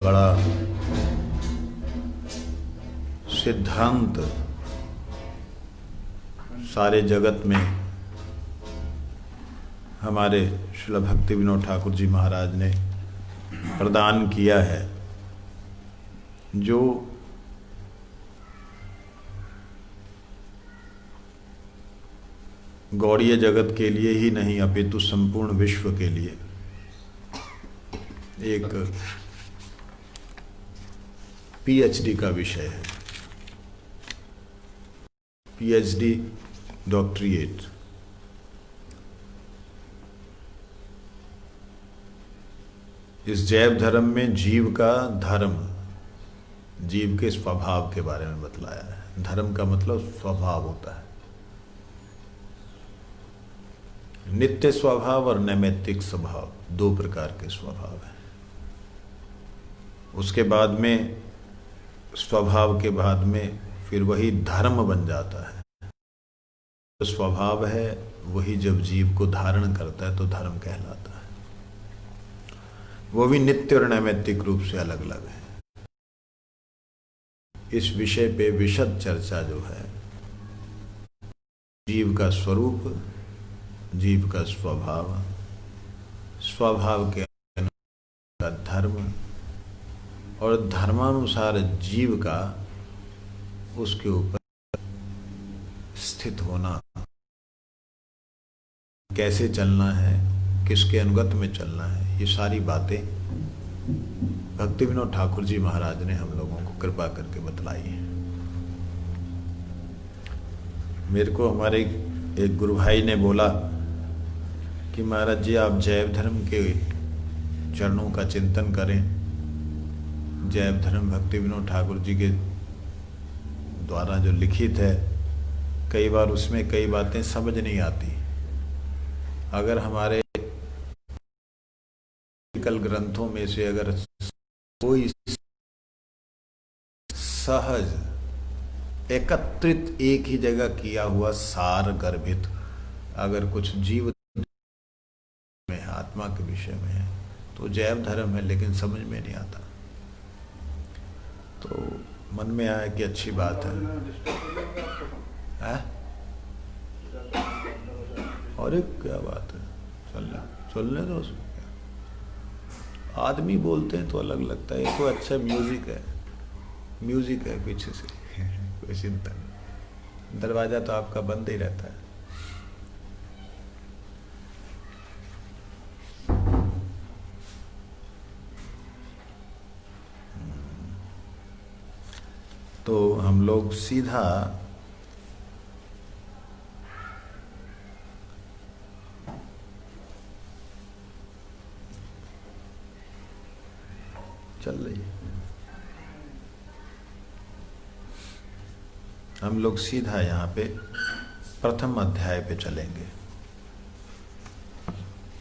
बड़ा सिद्धांत सारे जगत में हमारे श्रील भक्ति विनोद ठाकुर जी महाराज ने प्रदान किया है, जो गौड़ीय जगत के लिए ही नहीं अपितु संपूर्ण विश्व के लिए एक पीएचडी का विषय है। PhD doctorate. इस जैव धर्म में जीव का धर्म, जीव के स्वभाव के बारे में बतलाया है। धर्म का मतलब स्वभाव होता है, नित्य स्वभाव और नैमित्तिक स्वभाव, दो प्रकार के स्वभाव हैं। उसके बाद में स्वभाव के बाद में फिर वही धर्म बन जाता है। जो स्वभाव है वही जब जीव को धारण करता है तो धर्म कहलाता है। वो भी नित्य और नैमित्तिक रूप से अलग अलग है। इस विषय पे विशद चर्चा जो है, जीव का स्वरूप, जीव का स्वभाव, स्वभाव के अनुसार धर्म और धर्मानुसार जीव का उसके ऊपर स्थित होना, कैसे चलना है, किसके अनुगत में चलना है, ये सारी बातें भक्ति विनोद ठाकुर जी महाराज ने हम लोगों को कृपा करके बतलाई है। मेरे को हमारे एक गुरु भाई ने बोला कि महाराज जी आप जैव धर्म के चरणों का चिंतन करें। जैव धर्म भक्ति विनोद ठाकुर जी के द्वारा जो लिखित है, कई बार उसमें कई बातें समझ नहीं आती। अगर हमारे ग्रंथों में से अगर कोई सहज एकत्रित एक ही जगह किया हुआ सार गर्भित अगर कुछ जीव में आत्मा के विषय में है तो जैव धर्म है, लेकिन समझ में नहीं आता। तो मन में आया कि अच्छी बात है। और एक क्या बात है, चलने दो। उसमें क्या आदमी बोलते हैं तो अलग लगता है। ये तो अच्छा म्यूजिक है पीछे से कोई चिंता नहीं। दरवाजा तो आपका बंद ही रहता है। तो हम लोग सीधा चल रही है, हम लोग सीधा यहाँ पे प्रथम अध्याय पे चलेंगे।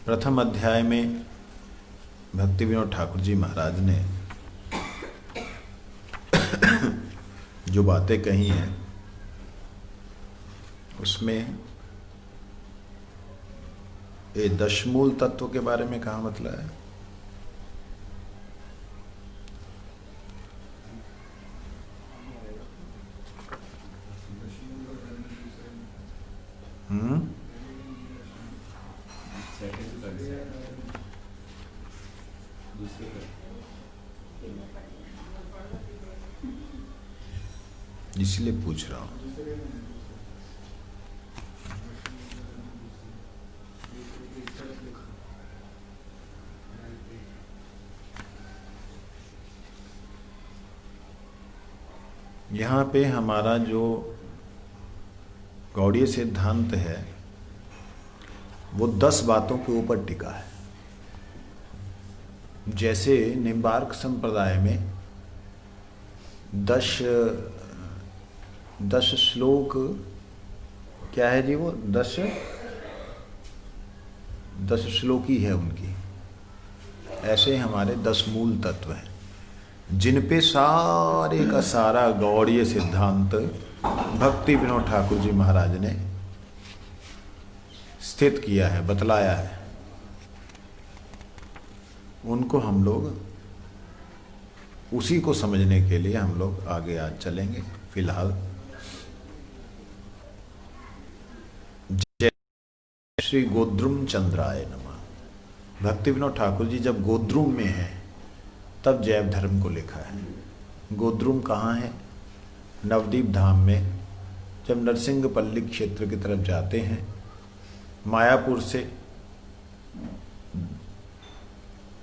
प्रथम अध्याय में भक्ति विनोद ठाकुर जी महाराज ने जो बातें कही हैं उसमें ये दशमूल तत्व के बारे में कहा मतलब है। इसलिए पूछ रहा हूं। यहाँ पे हमारा जो गौड़ीय सिद्धांत है वो 10 बातों के ऊपर टिका है। जैसे निम्बार्क संप्रदाय में 10 श्लोक क्या है जी, वो 10 श्लोकी है उनकी। ऐसे हमारे 10 मूल तत्व हैं जिन पे सारे का सारा गौड़ीय सिद्धांत भक्ति विनोद ठाकुर जी महाराज ने स्थित किया है, बतलाया है। उनको हम लोग उसी को समझने के लिए हम लोग आगे आज चलेंगे। फिलहाल जय श्री गोद्रुम चंद्राय नमः। भक्ति विनोद ठाकुर जी जब गोद्रुम में हैं तब जैव धर्म को लिखा है। गोद्रुम कहाँ है? नवदीप धाम में। जब नरसिंहपल्ली क्षेत्र की तरफ जाते हैं, मायापुर से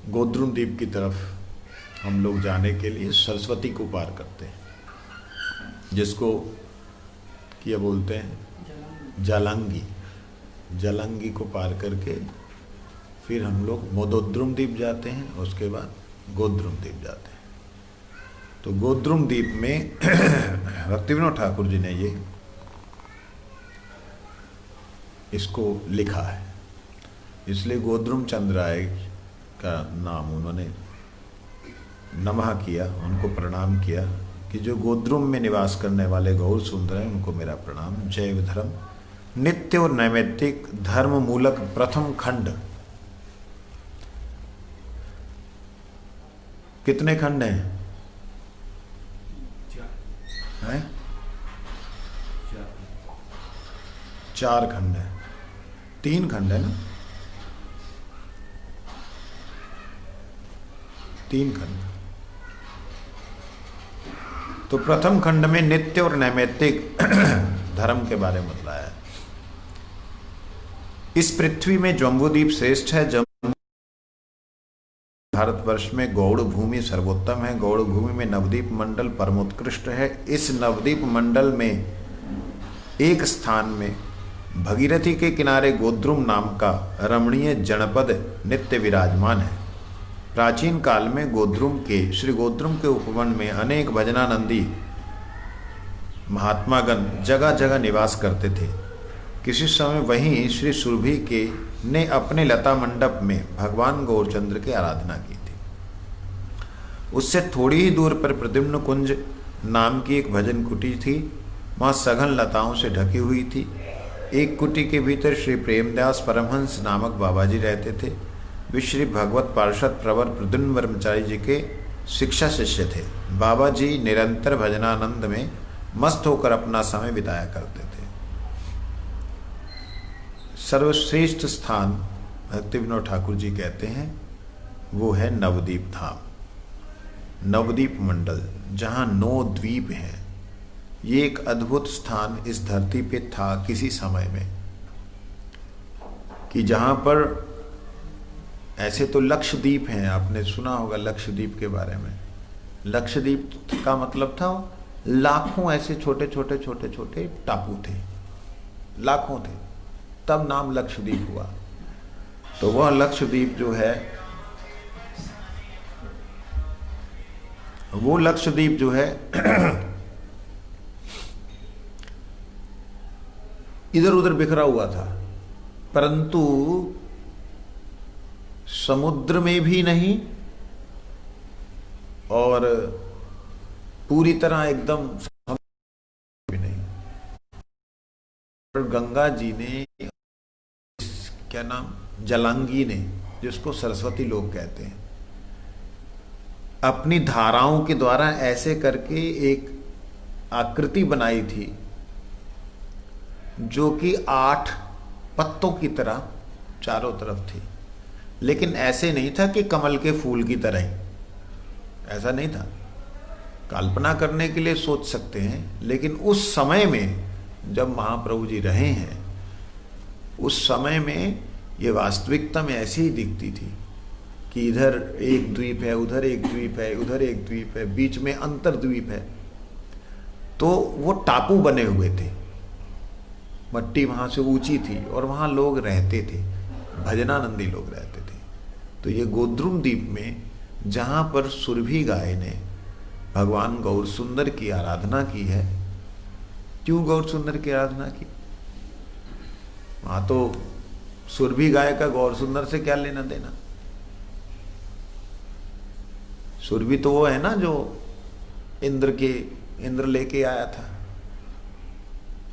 गोद्रुम द्वीप की तरफ हम लोग जाने के लिए सरस्वती को पार करते हैं, जिसको क्या बोलते हैं, जलंगी। जलंगी को पार करके फिर हम लोग मोदोद्रुम द्वीप जाते हैं, उसके बाद गोद्रुम द्वीप जाते हैं। तो गोद्रुम द्वीप में भक्ति विनोद ठाकुर जी ने ये इसको लिखा है, इसलिए गोद्रुम चंद्राय का नाम उन्होंने नमः किया, उनको प्रणाम किया कि जो गोद्रुम में निवास करने वाले गौर सुंदर हैं उनको मेरा प्रणाम। जैव धर्म नित्य और नैमित्तिक धर्म मूलक प्रथम खंड। कितने खंड हैं? हैं? 4 खंड है। 3 खंड है ना? 3 खंड। तो प्रथम खंड में नित्य और नैमित्तिक धर्म के बारे में बताया है। इस पृथ्वी में जम्बूद्वीप श्रेष्ठ है। भारतवर्ष में गौड़ भूमि सर्वोत्तम है। गौड़ भूमि में नवद्वीप मंडल परमोत्कृष्ट है। इस नवद्वीप मंडल में एक स्थान में भगीरथी के किनारे गोद्रुम नाम का रमणीय जनपद नित्य विराजमान है। प्राचीन काल में गोद्रुम के श्री गोद्रुम के उपवन में अनेक भजनानंदी महात्मागण जगह जगह निवास करते थे। किसी समय वहीं श्री सुरभि के ने अपने लता मंडप में भगवान गौरचंद्र की आराधना की थी। उससे थोड़ी ही दूर पर प्रद्युम्न कुंज नाम की एक भजन कुटी थी। वहाँ सघन लताओं से ढकी हुई थी। एक कुटी के भीतर श्री प्रेमदास परमहंस नामक बाबा जी रहते थे। वे श्री भगवत पार्षद प्रवर प्रद्युम्न ब्रह्मचारी जी के शिक्षा शिष्य थे। बाबा जी निरंतर भजनानंद में मस्त होकर अपना समय बिताया करते थे। सर्वश्रेष्ठ स्थान भक्ति विनोद ठाकुर जी कहते हैं वो है नवद्वीप धाम, नवद्वीप मंडल, जहाँ 9 द्वीप हैं। ये एक अद्भुत स्थान इस धरती पे था किसी समय में, कि जहाँ पर ऐसे तो लक्षद्वीप हैं, आपने सुना होगा लक्षद्वीप के बारे में। लक्षद्वीप का मतलब था लाखों ऐसे छोटे छोटे छोटे छोटे टापू थे, लाखों थे, तब नाम लक्षद्वीप हुआ। तो वह लक्षद्वीप जो है, वो लक्षद्वीप जो है इधर उधर बिखरा हुआ था, परंतु समुद्र में भी नहीं और पूरी तरह एकदम भी नहीं। और गंगा जी ने, क्या नाम, जलांगी ने, जिसको सरस्वती लोग कहते हैं, अपनी धाराओं के द्वारा ऐसे करके एक आकृति बनाई थी जो कि 8 पत्तों की तरह चारों तरफ थी। लेकिन ऐसे नहीं था कि कमल के फूल की तरह ही, ऐसा नहीं था। कल्पना करने के लिए सोच सकते हैं, लेकिन उस समय में जब महाप्रभु जी रहे हैं, उस समय में ये वास्तविकता में ऐसी ही दिखती थी कि इधर एक द्वीप है, उधर एक द्वीप है, उधर एक द्वीप है, बीच में अंतर द्वीप है। तो वो टापू बने हुए थे, मट्टी वहाँ से ऊंची थी और वहाँ लोग रहते थे, भजनानंदी लोग रहते थे। तो ये गोद्रुम द्वीप में जहाँ पर सुरभि गाय ने भगवान गौर सुंदर की आराधना की है। क्यों गौर सुंदर की आराधना की? वहाँ तो सुरभि गाय का गौर सुंदर से क्या लेना देना? सुरभि तो वो है ना जो इंद्र लेके आया था।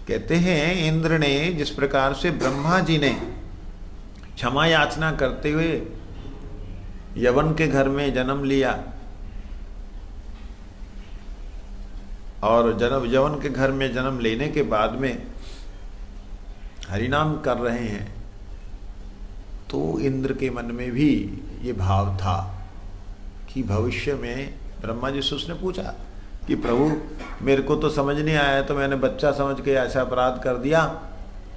कहते हैं इंद्र ने जिस प्रकार से ब्रह्मा जी ने क्षमा याचना करते हुए यवन के घर में जन्म लिया, और जन्म यवन के घर में जन्म लेने के बाद में हरिनाम कर रहे हैं, तो इंद्र के मन में भी ये भाव था कि भविष्य में, ब्रह्मा जी से उसने पूछा कि प्रभु मेरे को तो समझ नहीं आया, तो मैंने बच्चा समझ के ऐसा अपराध कर दिया,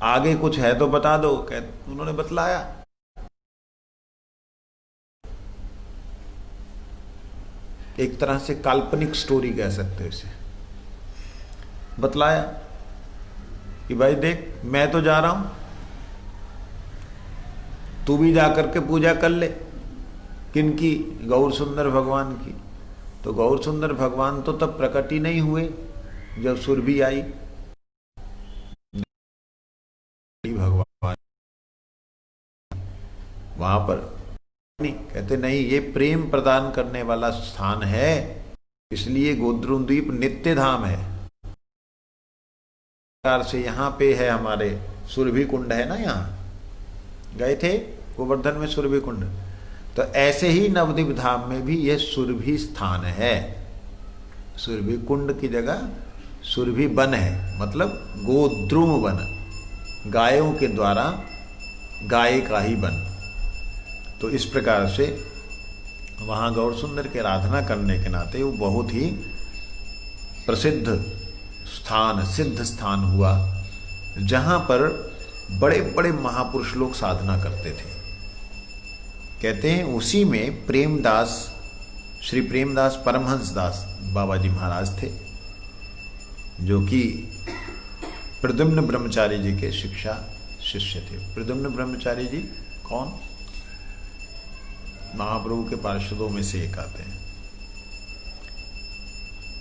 आगे कुछ है तो बता दो। उन्होंने बतलाया। एक तरह से काल्पनिक स्टोरी कह सकते हो इसे। बतलाया कि भाई देख, मैं तो जा रहा हूं, तू भी जाकर के पूजा कर ले। किनकी? गौर सुंदर भगवान की। तो गौर सुंदर भगवान तो तब प्रकट ही नहीं हुए जब सुरभि आई। भगवान वहां पर नहीं कहते, नहीं ये प्रेम प्रदान करने वाला स्थान है, इसलिए गोद्रुमद्वीप नित्य धाम है। से यहाँ पे है हमारे सुरभि कुंड है ना, यहाँ गए थे गोवर्धन में सुरभि कुंड। तो ऐसे ही नवद्वीप धाम में भी यह सुरभि स्थान है। सुरभि कुंड की जगह सुरभि वन है, मतलब गोद्रुम वन, गायों के द्वारा गाय का ही वन। तो इस प्रकार से वहाँ गौर सुंदर की आराधना करने के नाते वो बहुत ही प्रसिद्ध स्थान, सिद्ध स्थान हुआ, जहाँ पर बड़े बड़े महापुरुष लोग साधना करते थे। कहते हैं उसी में प्रेमदास, श्री प्रेमदास परमहंस दास बाबा जी महाराज थे, जो कि प्रद्युम्न ब्रह्मचारी जी के शिष्य थे। प्रद्युम्न ब्रह्मचारी जी कौन? महाप्रभु के पार्षदों में से एक आते हैं।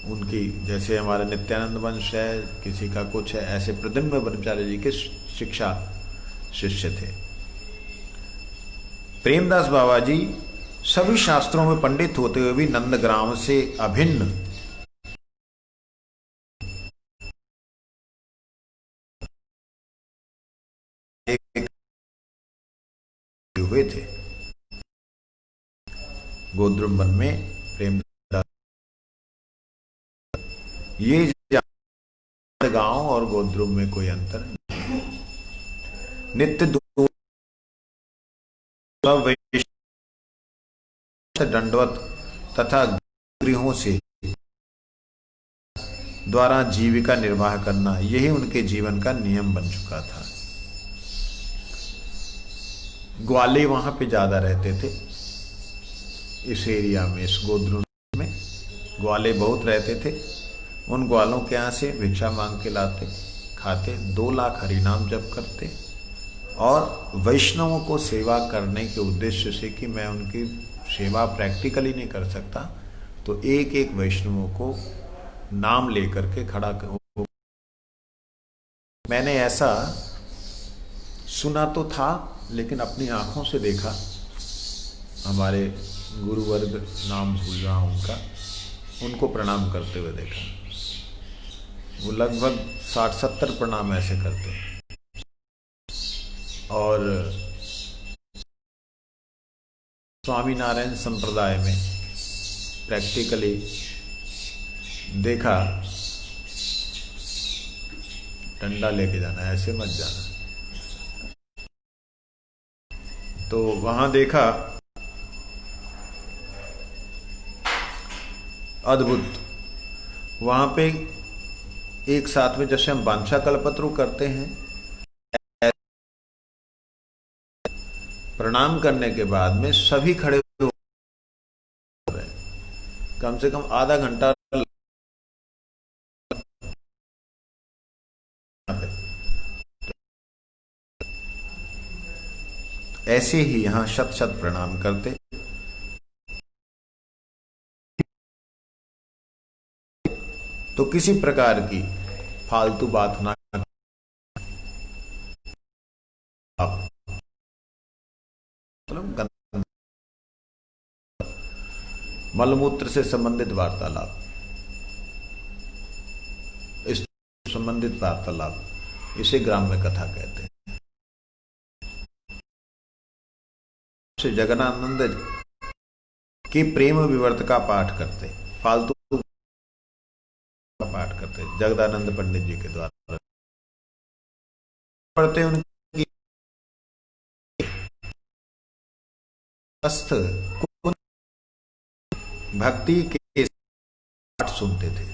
उनकी जैसे हमारे नित्यानंद वंश है, किसी का कुछ है, ऐसे प्रद्युम्न ब्रह्मचारी जी के शिष्य थे। प्रेमदास बाबा जी सभी शास्त्रों में पंडित होते हुए भी नंदग्राम से अभिन्न हुए थे। गोद्रुम वन में प्रेमदास, ये गांव और गोद्रुम में कोई अंतर नहीं। नित्य दंडवत तथा गृहों से द्वारा जीविका निर्वाह करना, यही उनके जीवन का नियम बन चुका था। ग्वाले वहां पे ज्यादा रहते थे, इस एरिया में, इस गोद्रुम में ग्वाले बहुत रहते थे। उन ग्वालों के यहाँ से भिक्षा मांग के लाते, खाते, 2 लाख हरिनाम जप करते, और वैष्णवों को सेवा करने के उद्देश्य से कि मैं उनकी सेवा प्रैक्टिकली नहीं कर सकता, तो एक एक वैष्णवों को नाम लेकर के खड़ा करो। मैंने ऐसा सुना तो था, लेकिन अपनी आंखों से देखा। हमारे गुरुवर्ग, नाम भूल रहा हूं उनका, उनको प्रणाम करते हुए देखा। वो लगभग 60-70 प्रणाम ऐसे करते हैं। और स्वामीनारायण संप्रदाय में प्रैक्टिकली देखा, डंडा लेके जाना, ऐसे मत जाना। तो वहां देखा अद्भुत, वहां पे एक साथ में जैसे हम वांछा कल्पत्रु करते हैं, प्रणाम करने के बाद में सभी खड़े हो रहे, कम से कम आधा घंटा। ऐसे ही यहां शत शत प्रणाम करते। तो किसी प्रकार की फालतू बात ना, मतलब मलमूत्र से संबंधित वार्तालाप, इस संबंधित वार्तालाप, इसे ग्राम्य कथा कहते हैं। श्री जगनानंद के प्रेम विवर्त का पाठ करते, फालतू का पाठ करते। जगदानंद पंडित जी के द्वारा पढ़ते उनकी अस्त भक्ति के पाठ सुनते थे,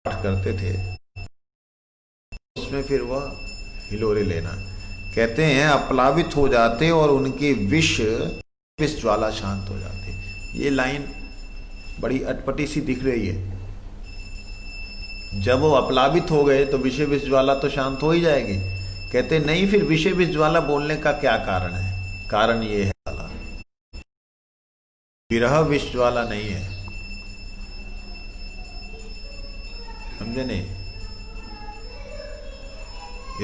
पाठ करते थे, उसमें फिर वह हिलोरे लेना। कहते हैं अपलावित हो जाते और उनकी विष ज्वाला शांत हो जाती। ये लाइन बड़ी अटपटी सी दिख रही है। जब वो अपलावित हो गए तो विषय विष ज्वाला तो शांत हो ही जाएगी। कहते नहीं, फिर विषय विष ज्वाला बोलने का क्या कारण है? कारण ये है विरह विष ज्वाला नहीं है, समझे नहीं?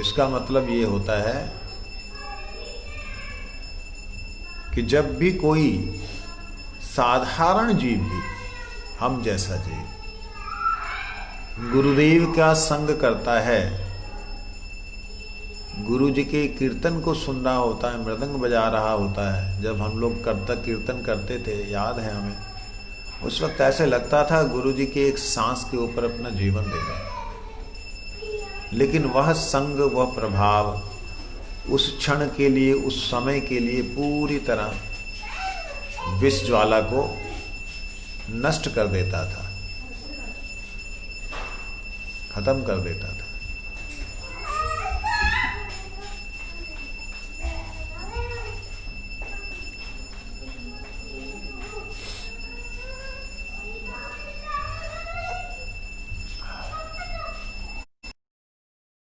इसका मतलब ये होता है कि जब भी कोई साधारण जीव भी, हम जैसा जीव गुरुदेव का संग करता है, गुरु जी के कीर्तन को सुन रहा होता है, मृदंग बजा रहा होता है। जब हम लोग कीर्तन करते थे, याद है हमें, उस वक्त ऐसे लगता था गुरु जी के एक सांस के ऊपर अपना जीवन दे दें। लेकिन वह संग, वह प्रभाव उस क्षण के लिए, उस समय के लिए पूरी तरह विष ज्वाला को नष्ट कर देता था, खत्म कर देता था।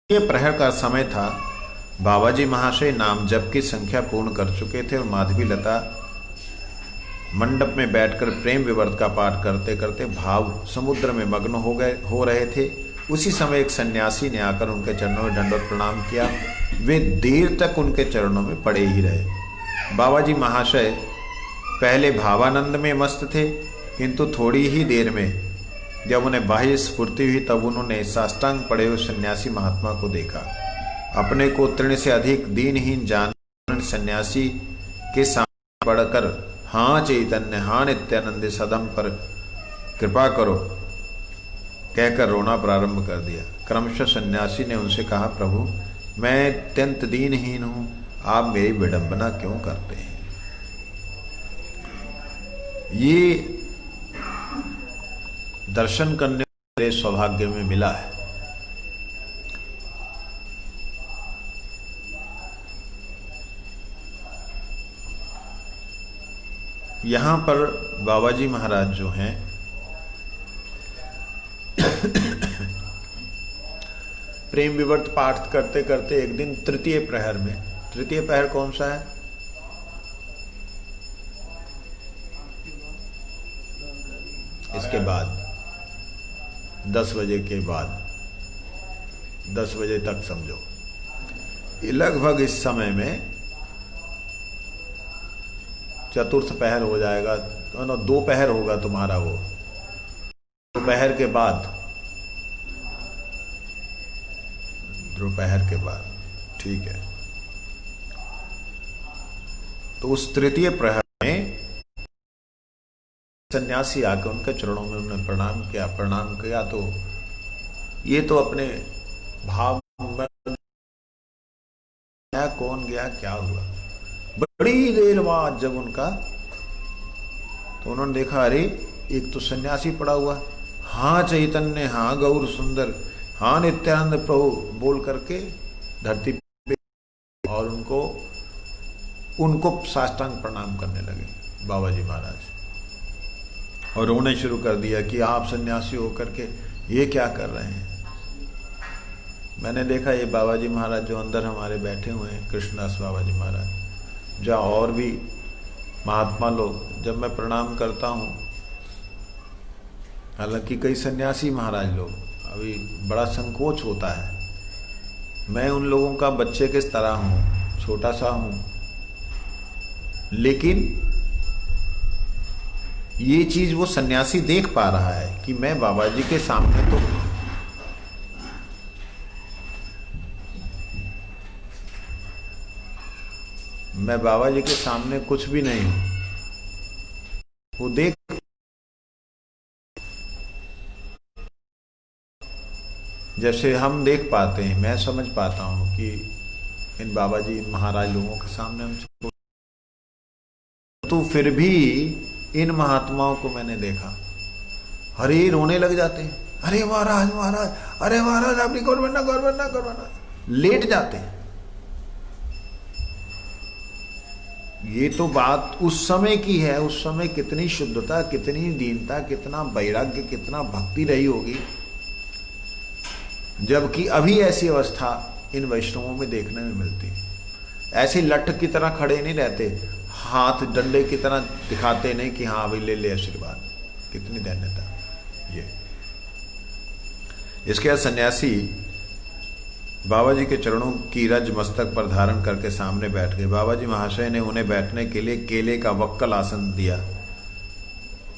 ये प्रहर का समय था। बाबाजी महाशय नाम जप की संख्या पूर्ण कर चुके थे और माधवी लता मंडप में बैठकर प्रेम विवर्त का पाठ करते करते भाव समुद्र में मग्न हो रहे थे। उसी समय एक सन्यासी ने आकर उनके चरणों में दंडवत प्रणाम किया। वे देर तक उनके चरणों में पड़े ही रहे। बाबाजी महाशय पहले भावानंद में मस्त थे, किंतु थोड़ी ही देर में जब उन्हें बाह्य स्फूर्ति हुई तब उन्होंने साष्टांग पड़े हुए सन्यासी महात्मा को देखा। अपने को तृण से अधिक दीनहीन जान सन्यासी के सामने पड़कर हाँ चैतन्य, हाँ नित्यानंद सदम पर कृपा करो कहकर रोना प्रारंभ कर दिया। क्रमशः सन्यासी ने उनसे कहा, प्रभु मैं अत्यंत दीनहीन हूं, आप मेरी विडंबना क्यों करते हैं? ये दर्शन करने मेरे सौभाग्य में मिला है। यहां पर बाबाजी महाराज जो हैं प्रेम विवर्त पाठ करते करते एक दिन तृतीय प्रहर में, तृतीय प्रहर कौन सा है? इसके बाद 10 बजे के बाद, 10 बजे तक समझो, ये लगभग इस समय में चतुर्थ पहर हो जाएगा। तो 2 पहर होगा तुम्हारा, वो दोपहर के बाद, दोपहर के बाद, ठीक है। तो उस तृतीय प्रहर में सन्यासी आकर उनके चरणों में उन्होंने प्रणाम किया। तो ये तो अपने भाव में कौन गया, क्या हुआ। बड़ी देर बाद जब उनका, तो उन्होंने देखा, अरे एक तो सन्यासी पड़ा हुआ, हाँ चैतन्य, हाँ गौर सुंदर, हाँ नित्यानंद प्रभु बोल करके धरती पे, और उनको साष्टांग प्रणाम करने लगे बाबाजी महाराज, और रोने शुरू कर दिया कि आप सन्यासी होकर के ये क्या कर रहे हैं। मैंने देखा ये बाबाजी महाराज जो अंदर हमारे बैठे हुए हैं, कृष्णदास बाबाजी महाराज, जहाँ और भी महात्मा लोग, जब मैं प्रणाम करता हूँ, हालांकि कई सन्यासी महाराज लोग, अभी बड़ा संकोच होता है। मैं उन लोगों का बच्चे किस तरह हूँ, छोटा सा हूँ, लेकिन ये चीज वो सन्यासी देख पा रहा है कि मैं बाबाजी के सामने तो मैं बाबाजी के सामने कुछ भी नहीं हूं। वो देख जैसे हम देख पाते हैं, मैं समझ पाता हूँ कि इन बाबा जी इन महाराज लोगों के सामने हम, तो फिर भी इन महात्माओं को मैंने देखा, अरे रोने लग जाते हैं, अरे महाराज महाराज, अरे महाराज आपने गौर बनना गौर बनना गौर बनना, लेट जाते हैं। ये तो बात उस समय की है, उस समय कितनी शुद्धता, कितनी दीनता, कितना वैराग्य, कितना भक्ति रही होगी, जबकि अभी ऐसी अवस्था इन वैष्णवों में देखने में मिलती है। ऐसे लठ की तरह खड़े नहीं रहते, हाथ डंडे की तरह दिखाते नहीं कि हाँ अभी ले ले आशीर्वाद, कितनी दैन्यता ये। इसके बाद सन्यासी बाबा जी के चरणों की रज मस्तक पर धारण करके सामने बैठ गए। बाबा जी महाशय ने उन्हें बैठने के लिए केले का वक्कल आसन दिया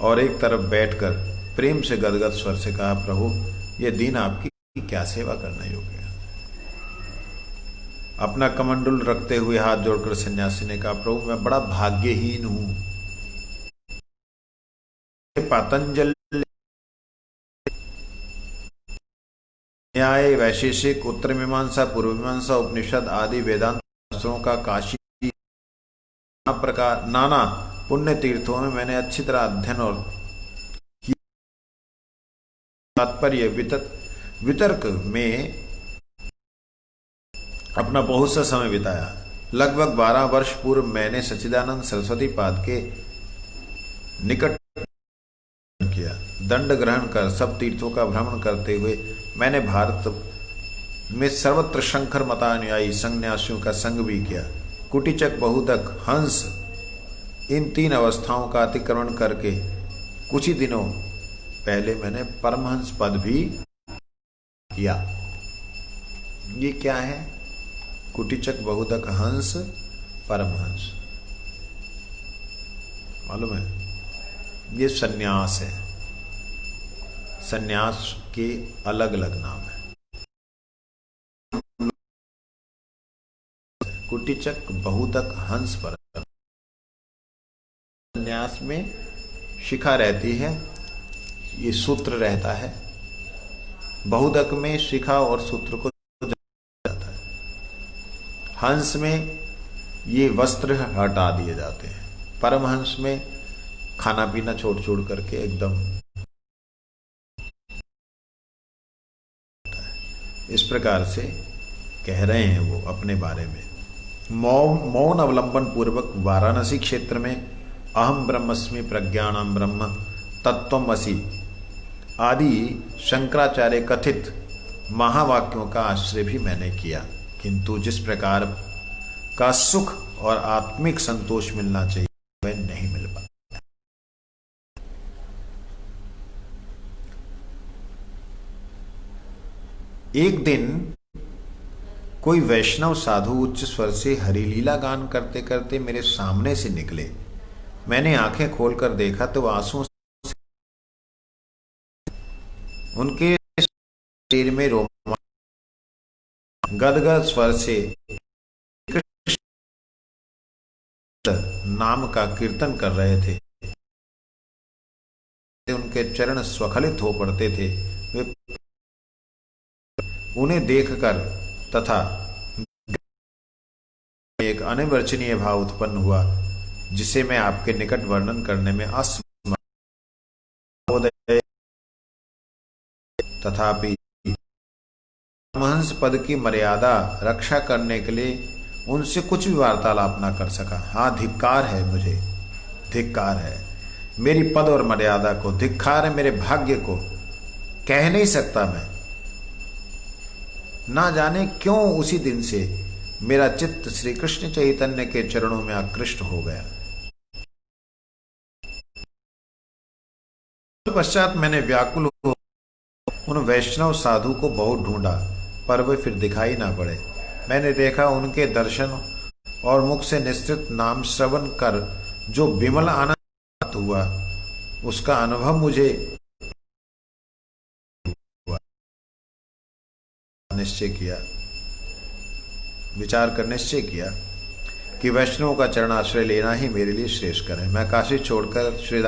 और एक तरफ बैठकर प्रेम से गदगद स्वर से कहा, प्रभु ये दीन आपकी क्या सेवा करना योग्य है। अपना कमंडल रखते हुए हाथ जोड़कर सन्यासी ने कहा, प्रभु मैं बड़ा भाग्यहीन हूं। पतंजलि न्याय, वैशेषिक, उत्तर मीमांसा, पूर्व मीमांसा, उपनिषद आदि वेदांत शास्त्रों का काशी प्रकार नाना पुण्य तीर्थों में मैंने अच्छी तरह अध्ययन और तात्पर्य वितर्क में अपना बहुत सा समय बिताया। लगभग 12 वर्ष पूर्व मैंने सच्चिदानंद सरस्वती पाद के निकट किया। दंड ग्रहण कर सब तीर्थों का भ्रमण करते हुए मैंने भारत में सर्वत्र शंकर मतानुयायी संन्यासियों का संग भी किया। कुटिचक, बहुदक, हंस इन 3 अवस्थाओं का अतिक्रमण करके कुछ ही दिनों पहले मैंने परमहंस पद भी किया। ये क्या है? कुटिचक, बहुदक, हंस, परमहंस, मालूम है? ये सन्यास है। सन्यास के अलग अलग नाम है। कुटिचक, बहुदक, हंस, परमहंस। सन्यास में शिखा रहती है, ये सूत्र रहता है। बहुदक में शिखा और सूत्र को जाता है। हंस में ये वस्त्र हटा दिए जाते हैं। परमहंस में खाना पीना छोड़ छोड़ करके एकदम। इस प्रकार से कह रहे हैं वो अपने बारे में। मौन अवलंबन पूर्वक वाराणसी क्षेत्र में अहम ब्रह्मस्मि प्रज्ञानम ब्रह्म तत्त्वमसि आदि शंकराचार्य कथित महावाक्यों का आश्रय भी मैंने किया, किंतु जिस प्रकार का सुख और आत्मिक संतोष मिलना चाहिए वह नहीं मिल पाता। एक दिन कोई वैष्णव साधु उच्च स्वर से हरिलीला गान करते करते मेरे सामने से निकले। मैंने आंखें खोलकर देखा तो आंसुओं से उनके शरीर में रोमांच, गदगद स्वर से नाम का कीर्तन कर रहे थे। उनके चरण स्वखलित हो पड़ते थे। वे उन्हें देखकर तथा एक अनिर्वचनीय भाव उत्पन्न हुआ जिसे मैं आपके निकट वर्णन करने में असमर्थ। तथापि परमहंस पद की मर्यादा रक्षा करने के लिए उनसे कुछ भी वार्तालाप न कर सका। हाँ, धिक्कार है, मुझे धिक्कार है मेरी पद और मर्यादा को, धिक्कार है मेरे भाग्य को। कह नहीं सकता मैं। ना जाने क्यों उसी दिन से मेरा चित्त श्री कृष्ण चैतन्य के चरणों में आकृष्ट हो गया। पश्चात मैंने व्याकुल हो उन वैष्णव साधु को बहुत ढूंढा, पर वे फिर दिखाई ना पड़े। मैंने देखा उनके दर्शन और मुख से निश्चित नाम श्रवण कर जो विमल आनंद हुआ, उसका अनुभव मुझे निश्चय किया, विचार कर निश्चय किया कि वैष्णव का चरणाश्रय लेना ही मेरे लिए श्रेष्ठ कर है। मैं काशी छोड़कर श्री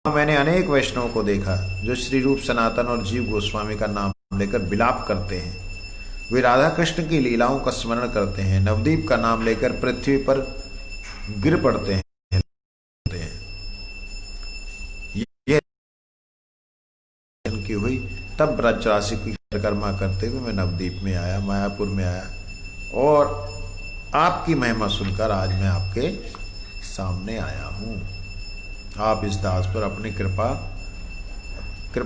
मैं मैंने अनेक वैष्णवों को देखा जो श्री रूप सनातन और जीव गोस्वामी का नाम लेकर विलाप करते हैं। वे राधा कृष्ण की लीलाओं का स्मरण करते हैं, नवदीप का नाम लेकर पृथ्वी पर गिर पड़ते हैं। ये की हुई तब ब्रजराशि की परिक्रमा करते हुए मैं नवदीप में आया, मायापुर में आया और आपकी महिमा सुनकर आज मैं आपके सामने आया हूँ। आप इस दास पर अपनी कृपा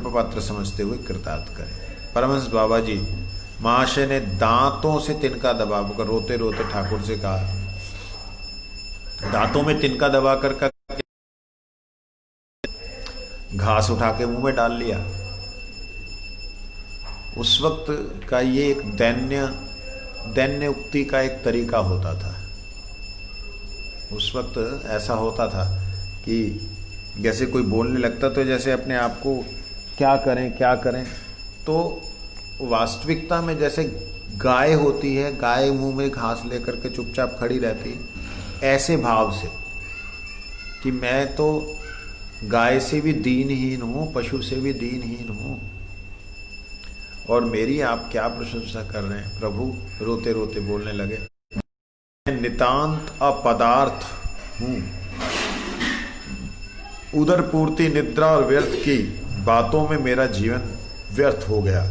पात्र समझते हुए कृतार्थ करें। परमहंस बाबा जी महाशय ने दांतों से तिनका दबाकर रोते रोते ठाकुर से कहा, दांतों में तिनका दबाकर का घास उठा के मुंह में डाल लिया। उस वक्त का ये एक दैन्य उक्ति का एक तरीका होता था। उस वक्त ऐसा होता था कि जैसे कोई बोलने लगता तो जैसे अपने आप को क्या करें, तो वास्तविकता में जैसे गाय होती है, गाय मुंह में घास लेकर के चुपचाप खड़ी रहती, ऐसे भाव से कि मैं तो गाय से भी दीनहीन हूँ, पशु से भी दीनहीन हूँ, और मेरी आप क्या प्रशंसा कर रहे हैं प्रभु। रोते रोते बोलने लगे, मैं नितांत अपदार्थ हूँ, उदर पूर्ति, निद्रा और व्यर्थ की बातों में मेरा जीवन व्यर्थ हो गया।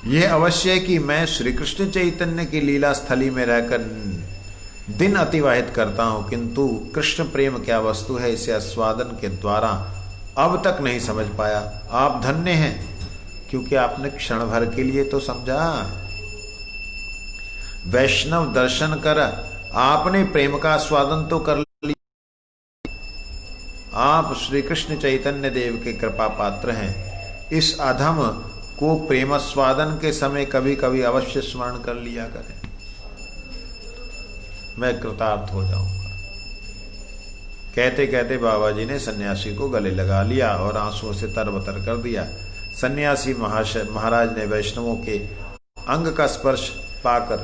यह अवश्य है कि मैं श्री कृष्ण चैतन्य की लीला स्थली में रहकर दिन अतिवाहित करता हूं, किंतु कृष्ण प्रेम क्या वस्तु है इसे आस्वादन के द्वारा अब तक नहीं समझ पाया। आप धन्य हैं क्योंकि आपने क्षण भर के लिए तो समझा। वैष्णव दर्शन कर आपने प्रेम का आस्वादन तो कर लिया। आप श्री कृष्ण चैतन्य देव के कृपा पात्र हैं। इस अधम को प्रेमास्वादन के समय कभी कभी अवश्य स्मरण कर लिया करें, मैं कृतार्थ हो जाऊंगा। कहते कहते बाबा जी ने सन्यासी को गले लगा लिया और आंसुओं से तरबतर कर दिया। सन्यासी महाराज ने वैष्णवों के अंग का स्पर्श पाकर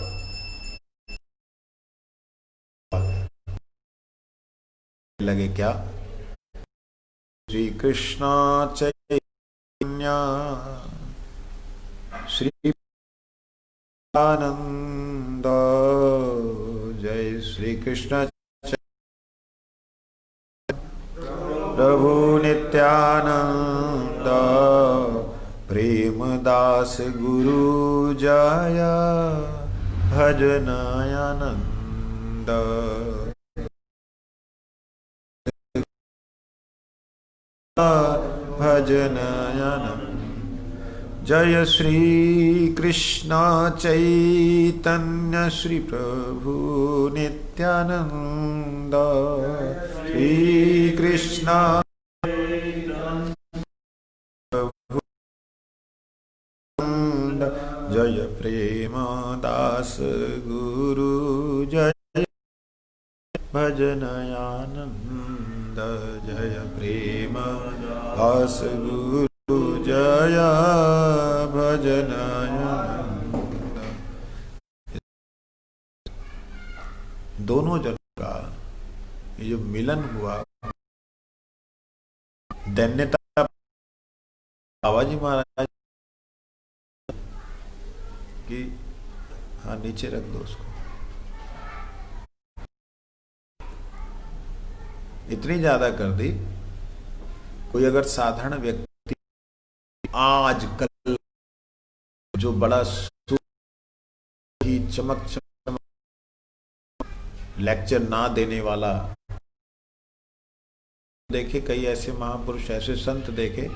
लगे, क्या श्री कृष्ण चैतन्य श्री आनंद, जय श्री कृष्ण प्रभु नित्यानंद, प्रेमदास गुरु जय भजन आनंद, भजन आनंद। जय श्री कृष्ण चैतन्य श्री प्रभु नित्यानंद, श्री कृष्ण जय प्रेम दास गुरु जय भजन आनंद, जय प्रेम दास गुरु जय भजन आनंद। दोनों जन का ये जो मिलन हुआ, दैन्यता बाबाजी महाराज की, हाँ नीचे रख दो उसको, इतनी ज्यादा कर दी। कोई अगर साधारण व्यक्ति आज कल जो बड़ा ही चमक लेक्चर ना देने वाला देखे, कई ऐसे महापुरुष ऐसे संत देखे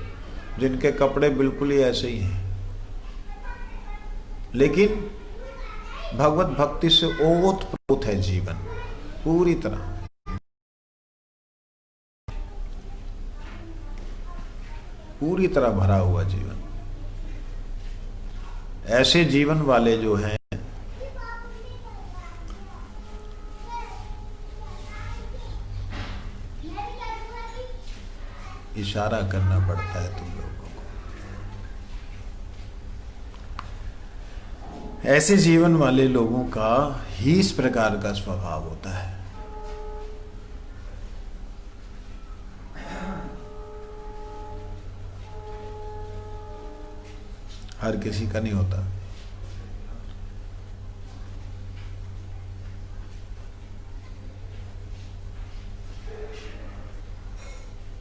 जिनके कपड़े बिल्कुल ही ऐसे ही हैं, लेकिन भगवत भक्ति से ओतप्रोत है जीवन, पूरी तरह भरा हुआ जीवन। ऐसे जीवन वाले जो हैं इशारा करना पड़ता है तुम लोगों को। ऐसे जीवन वाले लोगों का ही इस प्रकार का स्वभाव होता है। हर किसी का नहीं होता।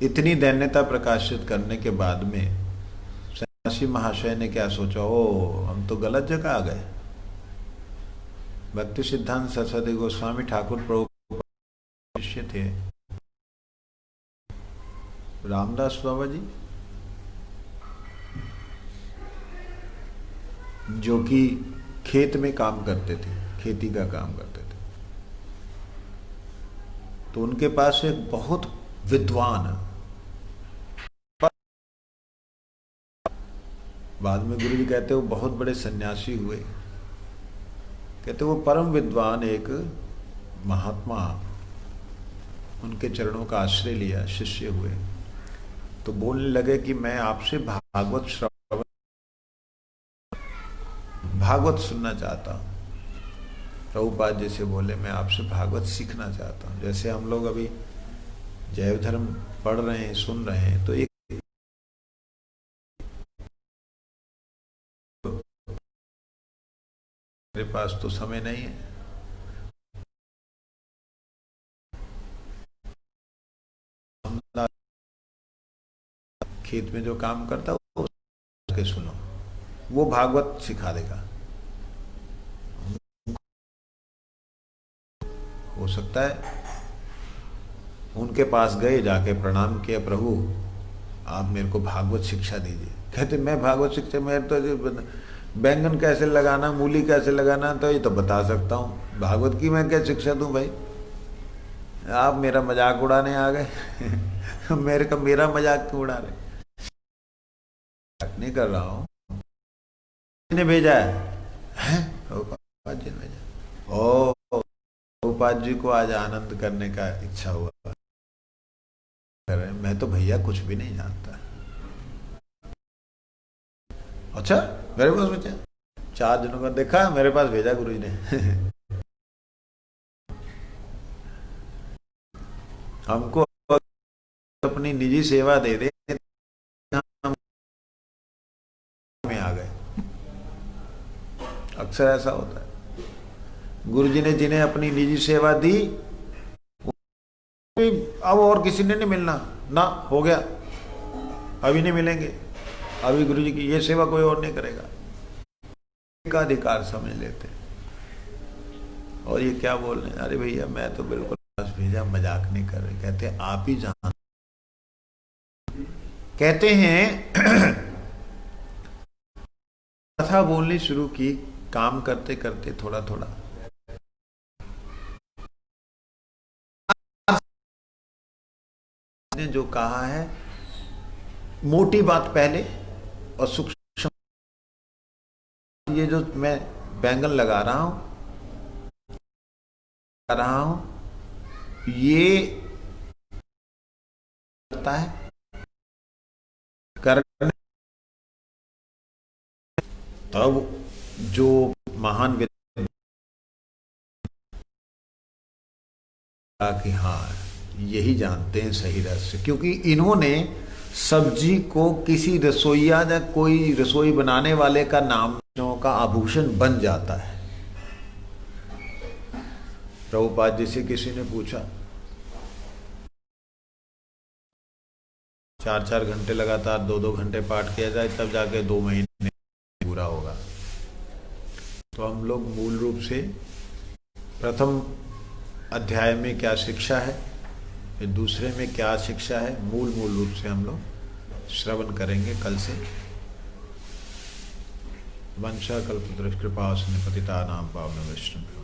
इतनी दैन्यता प्रकाशित करने के बाद में सन्यासी महाशय ने क्या सोचा, ओ हम तो गलत जगह आ गए। भक्ति सिद्धांत सरस्वती गोस्वामी ठाकुर प्रभु शिष्य थे रामदास बाबा जी, जो कि खेत में काम करते थे, खेती का काम करते थे। तो उनके पास एक बहुत विद्वान, बाद में गुरु जी कहते वो बहुत बड़े सन्यासी हुए, कहते वो परम विद्वान एक महात्मा, उनके चरणों का आश्रय लिया, शिष्य हुए। तो बोलने लगे कि मैं आपसे भागवत श्रवण, भागवत सुनना चाहता हूँ। प्रभुपाद जी से बोले मैं आपसे भागवत सीखना चाहता हूँ। जैसे हम लोग अभी जैव धर्म पढ़ रहे हैं, सुन रहे हैं, तो एक मेरे पास तो समय नहीं है, खेत में जो काम करता है वो के सुनो, वो भागवत सिखा देगा। हो सकता है उनके पास गए, जाके प्रणाम किया, प्रभु आप मेरे को भागवत शिक्षा दीजिए। कहते मैं भागवत शिक्षा, मेरे तो बैंगन कैसे लगाना, मूली कैसे लगाना तो ये तो बता सकता हूँ, भागवत की मैं क्या शिक्षा दूँ भाई। आप मेरा मजाक उड़ाने आ गए मेरा मजाक क्यों उड़ा रहे, नहीं कर रहा हूँ। ने भेजा है प्रभुपाद जी ने भेजा। ओ प्रभुपाद जी को आज आनंद करने का इच्छा हुआ, मैं तो भैया कुछ भी नहीं जानता। अच्छा मेरे पास भेजा, 4 दिनों का देखा, मेरे पास भेजा गुरुजी ने हमको अपनी निजी सेवा दे दे, में आ गए। अक्सर ऐसा होता है, गुरुजी ने जिन्हें अपनी निजी सेवा दी, अब और किसी ने नहीं मिलना ना, हो गया, अभी नहीं मिलेंगे, अभी गुरुजी की ये सेवा कोई और नहीं करेगा, का अधिकार समझ लेते। और ये क्या बोल रहे हैं, अरे भैया मैं तो बिल्कुल बस भेजा, मजाक नहीं कर रहे। कहते आप ही जान, कहते हैं कथा बोलनी शुरू की, काम करते करते थोड़ा थोड़ा ने जो कहा है, मोटी बात पहले और सूक्ष्म, ये जो मैं बैंगन लगा रहा हूं ये करता है करने, तब जो महान कि हाँ यही जानते हैं सही रहस्य, क्योंकि इन्होंने सब्जी को किसी रसोईया या कोई रसोई बनाने वाले का नाम का आभूषण बन जाता है। प्रभुपाद जी से किसी ने पूछा, 4-4 घंटे लगातार 2-2 घंटे पाठ किया जाए तब जाके 2 महीने पूरा होगा। तो हम लोग मूल रूप से प्रथम अध्याय में क्या शिक्षा है, फिर दूसरे में क्या शिक्षा है, मूल रूप से हम लोग श्रवण करेंगे कल से। वंशा कल्पतरुश्च कृपा सिंधु पतितानां पावनेभ्यो वैष्णवेभ्यो